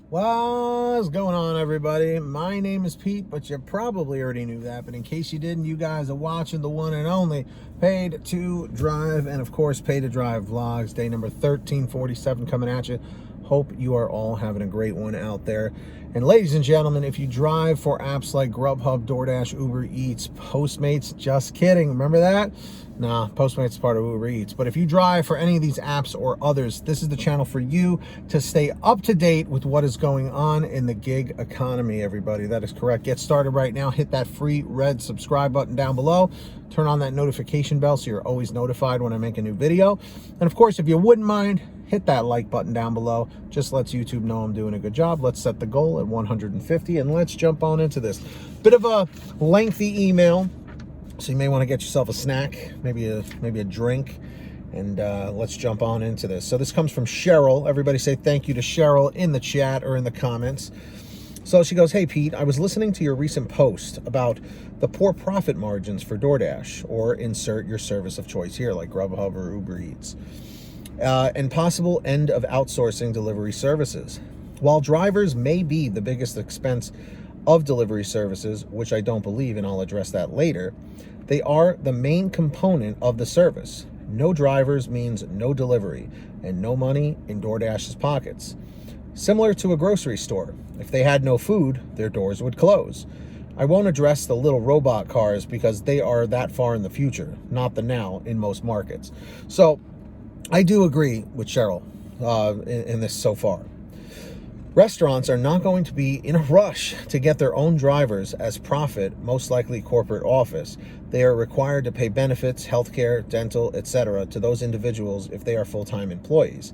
What's going on, everybody? My name is Pete, but you probably already knew that. But in case you didn't, you guys are watching the one and only Paid to Drive, and of course, Paid to Drive Vlogs, day number 1347 coming at you. Hope you are all having a great one out there. And ladies and gentlemen, if you drive for apps like GrubHub, DoorDash, Uber Eats, Postmates, just kidding, remember that? Nah, Postmates is part of Uber Eats. But if you drive for any of these apps or others, this is the channel for you to stay up to date with what is going on in the gig economy, everybody. That is correct. Get started right now. Hit that free red subscribe button down below. Turn on that notification bell so you're always notified when I make a new video. And of course, if you wouldn't mind, hit that like button down below. Just lets YouTube know I'm doing a good job. Let's set the goal at 150 and let's jump on into this. Bit of a lengthy email, so you may want to get yourself a snack, maybe a drink, and let's jump on into this. So this comes from Cheryl. Everybody say thank you to Cheryl in the chat or in the comments. So she goes, "Hey Pete, I was listening to your recent post about the poor profit margins for DoorDash, or insert your service of choice here, like GrubHub or Uber Eats, and possible end of outsourcing delivery services. While drivers may be the biggest expense of delivery services, which I don't believe, and I'll address that later, they are the main component of the service. No drivers means no delivery, and no money in DoorDash's pockets. Similar to a grocery store. If they had no food, their doors would close. I won't address the little robot cars because they are that far in the future, not the now in most markets." So I do agree with Cheryl in this so far. Restaurants are not going to be in a rush to get their own drivers as profit, most likely corporate office. They are required to pay benefits, healthcare, dental, etc. to those individuals if they are full-time employees.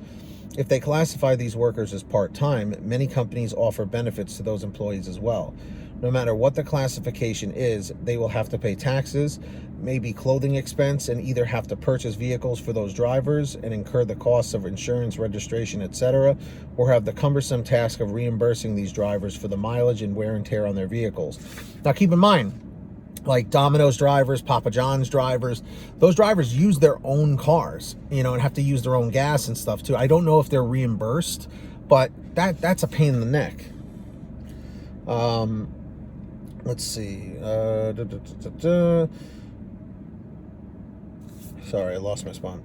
If they classify these workers as part-time, many companies offer benefits to those employees as well. No matter what the classification is, they will have to pay taxes, maybe clothing expense, and either have to purchase vehicles for those drivers and incur the costs of insurance, registration, etc., or have the cumbersome task of reimbursing these drivers for the mileage and wear and tear on their vehicles. Now keep in mind, like Domino's drivers, Papa John's drivers, those drivers use their own cars, and have to use their own gas and stuff too. I don't know if they're reimbursed, but that's a pain in the neck. Let's see. Sorry, I lost my spot.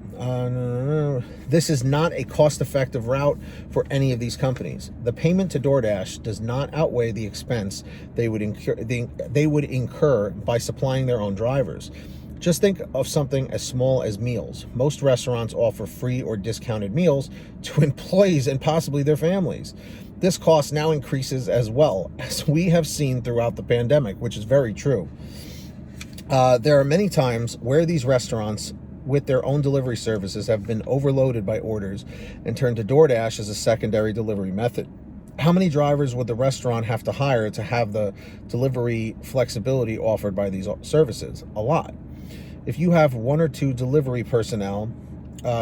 This is not a cost-effective route for any of these companies. The payment to DoorDash does not outweigh the expense they would incur by supplying their own drivers. Just think of something as small as meals. Most restaurants offer free or discounted meals to employees and possibly their families. This cost now increases as well, as we have seen throughout the pandemic, which is very true. There are many times where these restaurants with their own delivery services have been overloaded by orders and turned to DoorDash as a secondary delivery method. How many drivers would the restaurant have to hire to have the delivery flexibility offered by these services? A lot. If you have one or two delivery personnel,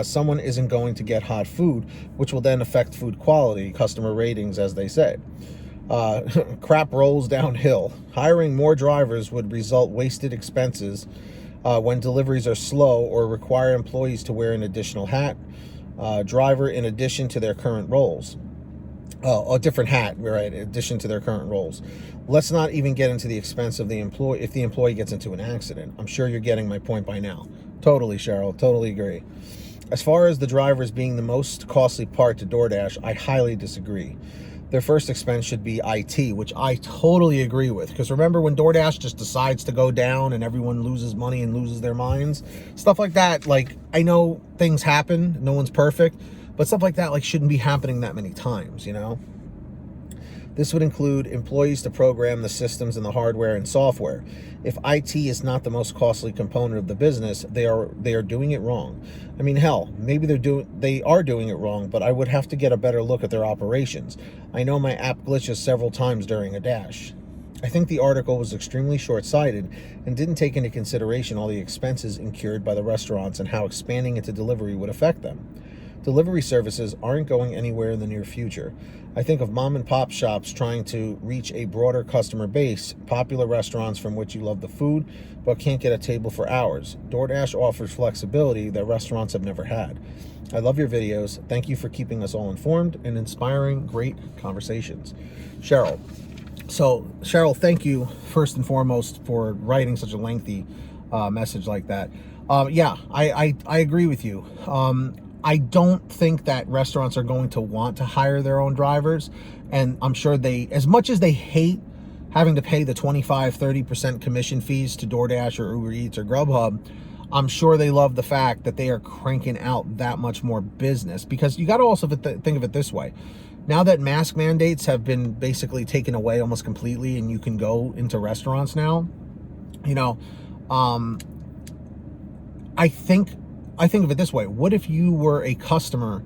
someone isn't going to get hot food, which will then affect food quality, customer ratings, as they say. Crap rolls downhill. Hiring more drivers would result wasted expenses when deliveries are slow or require employees to wear an additional hat, driver in addition to their current roles. A different hat, right, in addition to their current roles. Let's not even get into the expense of the employee if the employee gets into an accident. I'm sure you're getting my point by now. Totally, Cheryl, totally agree. As far as the drivers being the most costly part to DoorDash, I highly disagree. Their first expense should be IT, which I totally agree with. Because remember when DoorDash just decides to go down and everyone loses money and loses their minds? Stuff like that, like, I know things happen, no one's perfect, but stuff like that, like, shouldn't be happening that many times, This would include employees to program the systems and the hardware and software. If IT is not the most costly component of the business, they are doing it wrong. I mean, hell, maybe they are doing it wrong, but I would have to get a better look at their operations. I know my app glitches several times during a dash. I think the article was extremely short-sighted and didn't take into consideration all the expenses incurred by the restaurants and how expanding into delivery would affect them. Delivery services aren't going anywhere in the near future. I think of mom and pop shops trying to reach a broader customer base, popular restaurants from which you love the food but can't get a table for hours. DoorDash offers flexibility that restaurants have never had. I love your videos. Thank you for keeping us all informed and inspiring great conversations. Cheryl. So, Cheryl, thank you first and foremost for writing such a lengthy message like that. Yeah, I agree with you. I don't think that restaurants are going to want to hire their own drivers. And I'm sure they, as much as they hate having to pay the 25-30% commission fees to DoorDash or Uber Eats or GrubHub, I'm sure they love the fact that they are cranking out that much more business. Because you got to also think of it this way. Now that mask mandates have been basically taken away almost completely and you can go into restaurants now, you know, I think of it this way. What if you were a customer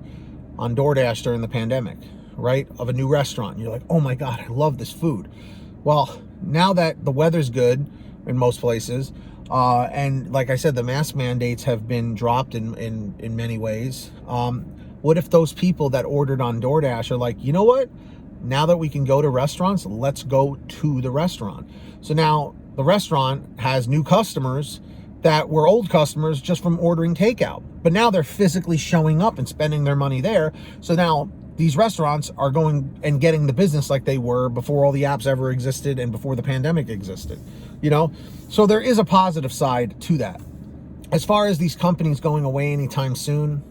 on DoorDash during the pandemic, right? Of a new restaurant. You're like, oh my God, I love this food. Well, now that the weather's good in most places, and like I said, the mask mandates have been dropped in many ways. What if those people that ordered on DoorDash are like, you know what? Now that we can go to restaurants, let's go to the restaurant. So now the restaurant has new customers that were old customers just from ordering takeout. But now they're physically showing up and spending their money there. So now these restaurants are going and getting the business like they were before all the apps ever existed and before the pandemic existed, you know? So there is a positive side to that. As far as these companies going away anytime soon,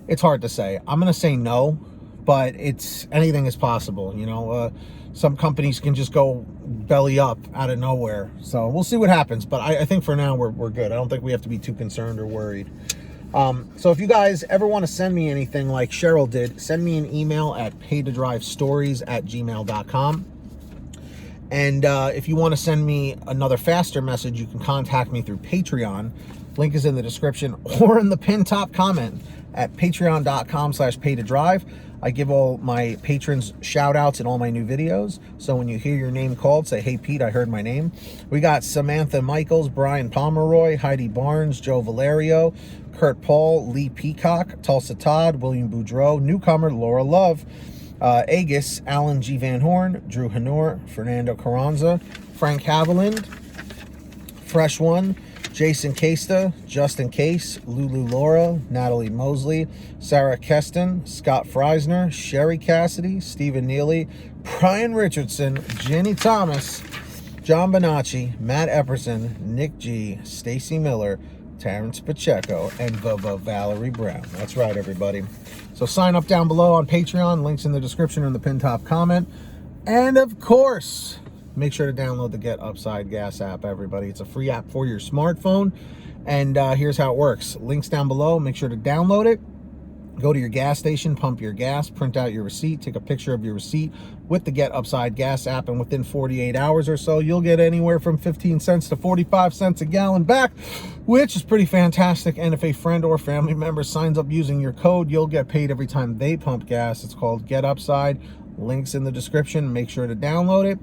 it's hard to say. I'm going to say no, but anything is possible, you know? Some companies can just go belly up out of nowhere. So we'll see what happens. But I think for now we're good. I don't think we have to be too concerned or worried. So if you guys ever want to send me anything like Cheryl did, send me an email at paytodrivestories@gmail.com. And if you want to send me another faster message, you can contact me through Patreon. Link is in the description or in the pinned top comment at patreon.com/paytodrive. I give all my patrons shout outs in all my new videos. So when you hear your name called, say, hey, Pete, I heard my name. We got Samantha Michaels, Brian Pomeroy, Heidi Barnes, Joe Valerio, Kurt Paul, Lee Peacock, Tulsa Todd, William Boudreau, newcomer Laura Love, Agus, Alan G. Van Horn, Drew Hanor, Fernando Carranza, Frank Haviland, Fresh One, Jason Casta, Justin Case, Lulu Laura, Natalie Mosley, Sarah Keston, Scott Freisner, Sherry Cassidy, Stephen Neely, Brian Richardson, Jenny Thomas, John Bonacci, Matt Epperson, Nick G, Stacy Miller, Terrence Pacheco, and Valerie Brown. That's right, everybody. So sign up down below on Patreon. Links in the description or in the pinned top comment. And of course, make sure to download the Get Upside Gas app, everybody. It's a free app for your smartphone. And here's how it works. Links down below. Make sure to download it. Go to your gas station, pump your gas, print out your receipt, take a picture of your receipt with the Get Upside Gas app, and within 48 hours or so, you'll get anywhere from 15 cents to 45 cents a gallon back, which is pretty fantastic. And if a friend or family member signs up using your code, you'll get paid every time they pump gas. It's called Get Upside. Links in the description. Make sure to download it.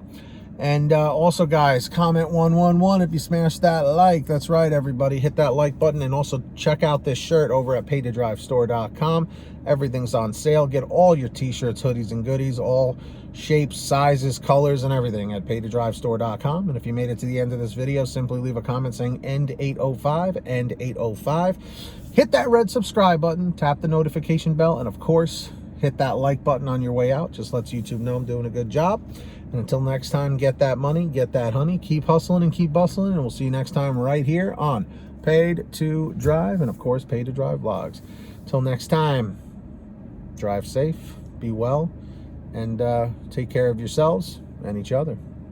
And also, guys, comment 111 if you smash that like. That's right, everybody. Hit that like button. And also check out this shirt over at paytodrivestore.com. Everything's on sale. Get all your t-shirts, hoodies, and goodies, all shapes, sizes, colors, and everything at paytodrivestore.com. And if you made it to the end of this video, simply leave a comment saying end 805, end 805. Hit that red subscribe button. Tap the notification bell. And, of course, hit that like button on your way out. Just lets YouTube know I'm doing a good job. And until next time, get that money, get that honey, keep hustling and keep bustling, and we'll see you next time right here on Paid to Drive and, of course, Paid to Drive Vlogs. Until next time, drive safe, be well, and take care of yourselves and each other.